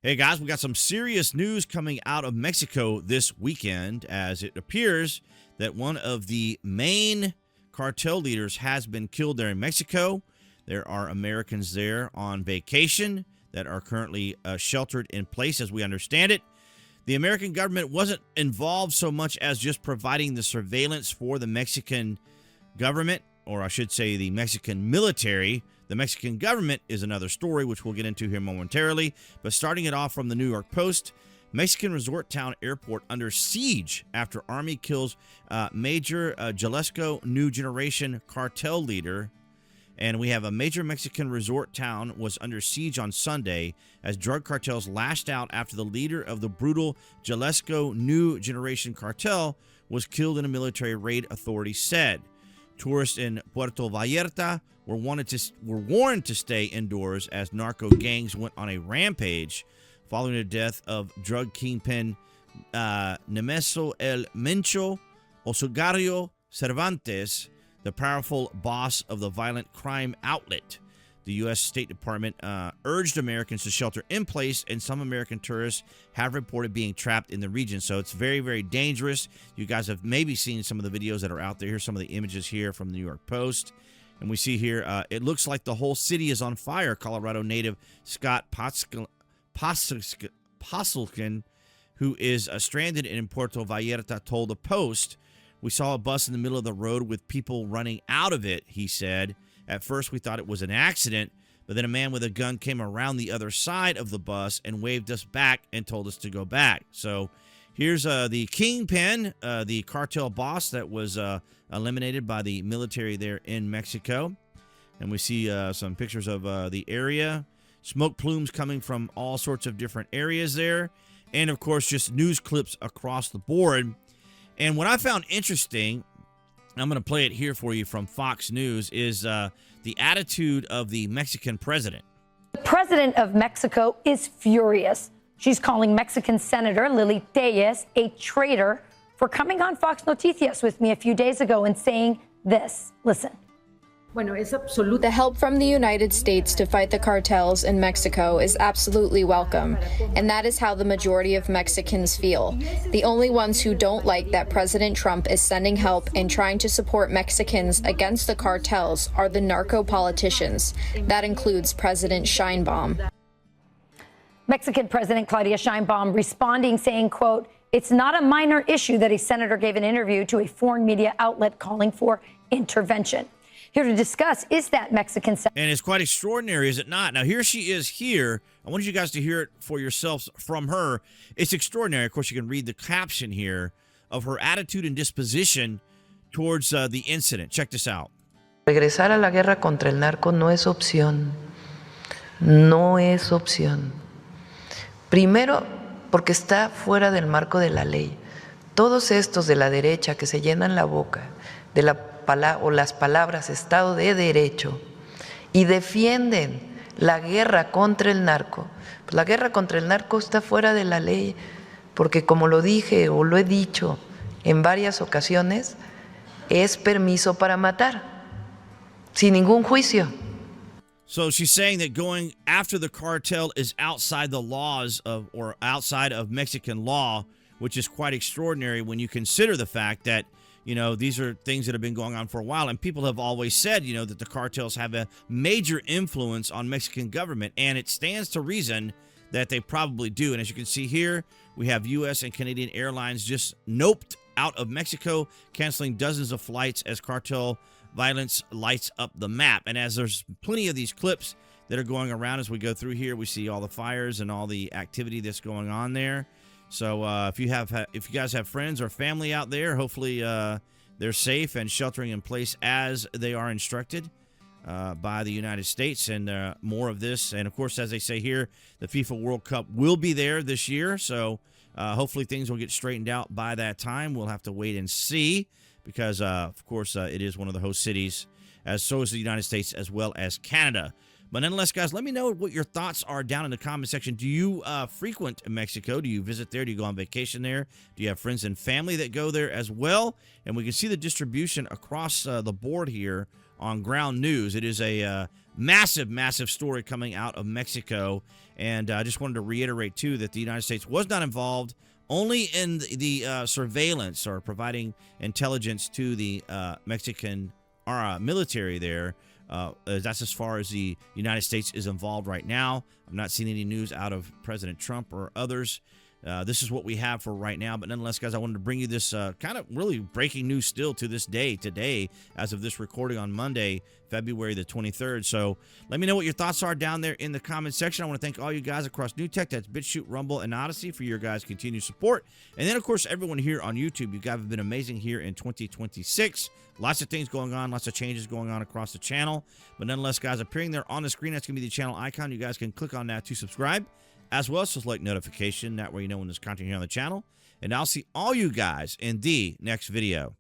Hey guys, we got some serious news coming out of Mexico this weekend, as it appears that one of the main cartel leaders has been killed there in Mexico. There are Americans there on vacation that are currently sheltered in place, as we understand it. The American government wasn't involved so much as just providing the surveillance for the Mexican government, or I should say the Mexican military. The Mexican government is another story, which we'll get into here momentarily. But starting it off from the New York Post, Mexican resort town airport under siege after army kills major Jalisco new generation cartel leader. And we have a major Mexican resort town was under siege on Sunday as drug cartels lashed out after the leader of the brutal Jalisco new generation cartel was killed in a military raid, authorities said. Tourists in Puerto Vallarta were warned to stay indoors as narco gangs went on a rampage following the death of drug kingpin Nemeso El Mencho Osogario Cervantes, the powerful boss of the violent crime outlet. The U.S. State Department urged Americans to shelter in place, and some American tourists have reported being trapped in the region. So it's very, very dangerous. You guys have maybe seen some of the videos that are out there. Here's some of the images here from the New York Post. And we see here, it looks like the whole city is on fire. Colorado native Scott Poselkin, who is stranded in Puerto Vallarta, told the Post, "We saw a bus in the middle of the road with people running out of it," he said. "At first, we thought it was an accident, but then a man with a gun came around the other side of the bus and waved us back and told us to go back." So here's the kingpin, the cartel boss that was eliminated by the military there in Mexico. And we see some pictures of the area. Smoke plumes coming from all sorts of different areas there. And, of course, just news clips across the board. And what I found interesting, I'm going to play it here for you from Fox News, is the attitude of the Mexican president. The president of Mexico is furious. She's calling Mexican Senator Lili Tellez a traitor for coming on Fox Noticias with me a few days ago and saying this. Listen. The help from the United States to fight the cartels in Mexico is absolutely welcome, and that is how the majority of Mexicans feel. The only ones who don't like that President Trump is sending help and trying to support Mexicans against the cartels are the narco politicians. That includes President Sheinbaum. Mexican President Claudia Sheinbaum responding, saying, quote, "It's not a minor issue that a senator gave an interview to a foreign media outlet calling for intervention." Here to discuss is that Mexican senator. And it's quite extraordinary, is it not? Now, here she is here. I want you guys to hear it for yourselves from her. It's extraordinary. Of course, you can read the caption here of her attitude and disposition towards the incident. Check this out. Regresar a la guerra contra el narco no es opción. No es opción. Primero, porque está fuera del marco de la ley. Todos estos de la derecha que se llenan la boca de las palabras Estado de Derecho y defienden la guerra contra el narco. Pues la guerra contra el narco está fuera de la ley, porque como lo dije o lo he dicho en varias ocasiones, es permiso para matar, sin ningún juicio. So she's saying that going after the cartel is outside the laws of, or outside of Mexican law, which is quite extraordinary when you consider the fact that, you know, these are things that have been going on for a while, and people have always said, you know, that the cartels have a major influence on Mexican government, and it stands to reason that they probably do. And as you can see here, we have U.S. and Canadian airlines just noped out of Mexico, canceling dozens of flights as cartel violence lights up the map. And as there's plenty of these clips that are going around as we go through here, we see all the fires and all the activity that's going on there. So if you guys have friends or family out there, hopefully they're safe and sheltering in place as they are instructed by the United States. And more of this. And, of course, as they say here, the FIFA World Cup will be there this year. So hopefully things will get straightened out by that time. We'll have to wait and see because, of course, it is one of the host cities, as so is the United States as well as Canada. But nonetheless, guys, let me know what your thoughts are down in the comment section. Do you frequent Mexico? Do you visit there? Do you go on vacation there? Do you have friends and family that go there as well? And we can see the distribution across the board here on ground news. It is a massive, massive story coming out of Mexico. And I just wanted to reiterate, too, that the United States was not involved only in the surveillance or providing intelligence to the Mexican military there. That's as far as the United States is involved right now. I'm not seeing any news out of President Trump or others. This is what we have for right now. But nonetheless, guys, I wanted to bring you this kind of really breaking news still to this day, today, as of this recording on Monday, February the 23rd. So let me know what your thoughts are down there in the comment section. I want to thank all you guys across New Tech, that's BitChute, Rumble, and Odyssey, for your guys' continued support. And then, of course, everyone here on YouTube. You guys have been amazing here in 2026. Lots of things going on, lots of changes going on across the channel. But nonetheless, guys, appearing there on the screen, that's going to be the channel icon. You guys can click on that to subscribe, as well as select notification. That way you know when there's content here on the channel. And I'll see all you guys in the next video.